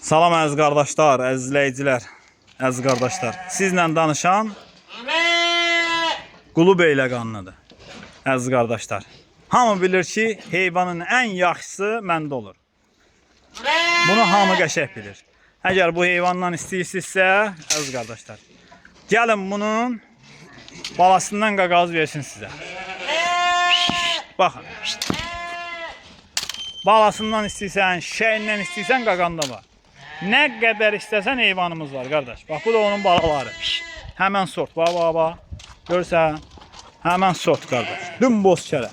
Salam əziz qardaşlar, əziz izləyicilər, əziz qardaşlar. Sizlə danışan Qulu Beyləqanlıdır. Əziz qardaşlar. Hamı bilir ki, heyvanın ən yaxşısı məndə olur. Bunu hamı qəşəng bilir. Əgər bu heyvandan istəyirsinizsə, əziz qardaşlar, gəlin bunun balasından qaqaz versin sizə. Baxın. Balasından istəyirsən, şeyindən istəyirsən, qaqanda var. Nə qədər istəsən heyvanımız var, qardaş. Bax, bu da onun balaları. Həmən sort, bax. Görsən, həmən sort, qardaş. Dümboz kərə.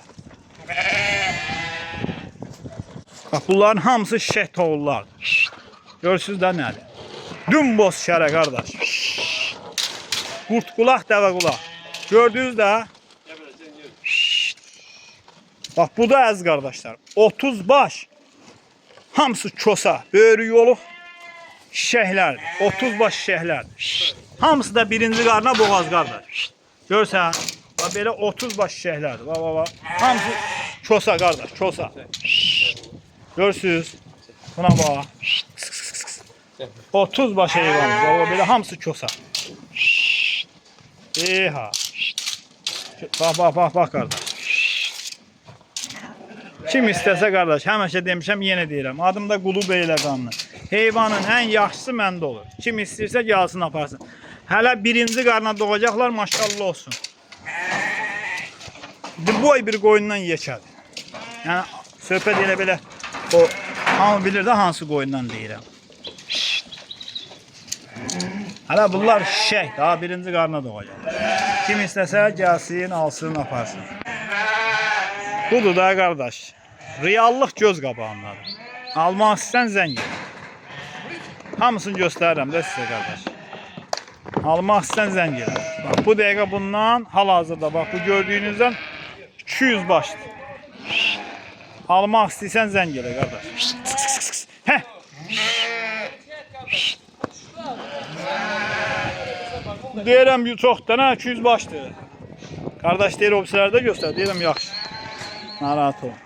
Bax, bunların hamısı şişək toğullardır. Görürsünüz də nədir? Dümboz kərə, qardaş. Qurt qulaq, dəvə qulaq. Gördünüz də? Bax, bu da əziz qardaşlar. 30 baş. Hamısı kosa, böyrü yoluq. Şişəklərdir. 30 baş şişəklərdir. Hamısı da birinci qarına boğaz qardaş. Görsən, belə 30 baş şişəklərdir. Bax. Hamısı kosa qardaş, kosa. Görürsünüz? Buna bax. 30 baş heyvandır. Belə hamısı kosa. Eha. Bax qardaş. Kim istəsə qardaş, həmişə demişəm, yenə deyirəm. Adım da Qulu Beyləqanlı. Heyvanın ən yaxşısı məndə olur. Kim istəyirsə gəlsin aparsın. Hələ birinci qarına doğacaqlar, maşallah olsun. Boy bir qoyundan yekədir. Yəni, söhbət elə belə, o, hamı bilir də hansı qoyundan deyirəm. Hələ bunlar şişək, daha birinci qarına doğacaq. Kim istəsə gəlsin, alsın, aparsın. Budur da qardaş. Reallıq göz qabağındadır. Almaq istəyən zəng edin. Hamısını göstərirəm də sizə qardaş. Almaq istəyən zəng edin. Bax, bu dəqiqə bundan hal-hazırda bax, bu gördüyünüzdən 200 başdır. Almaq istəyirsən zəng edin qardaş. Heh. Deyirəm çoxdan ha 200 başdır. Qardaş deyir obsilərdə göstər. Deyirəm yaxşı. Narahat ol.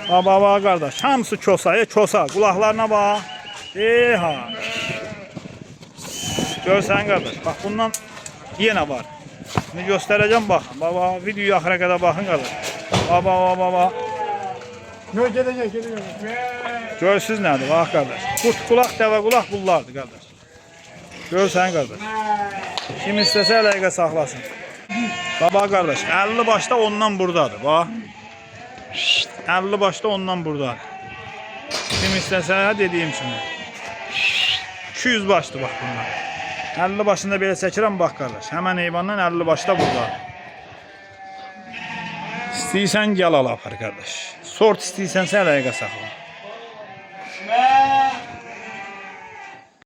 Bax qardaş. Hamısı kosa, kosa. Qulaqlarına bax. Eha. Görsən qardaş. Bax bundan yenə var. Şimdi göstərəcəm baxın. Bax videoyu axıra qədər baxın qardaş. Bax. Gedəcək. Görürsünüz nədir? Bax qardaş. Qurt qulaq, dəvə qulaq bunlardır qardaş. Görsən qardaş. Kim istəsə əlaqə saxlasın. Bax qardaş, 50 başda ondan buradadır, bax. 50 başda ondan buradadır. Kim istəsə dediyim kimi. 200 başdır bax bunlar. 50 başında belə çəkirəm bax qardaş. Həmən heyvandan 50 başda buradadır. İstəyirsən gəl al apar qardaş. Sort istəyirsənsə əlaqə saxla.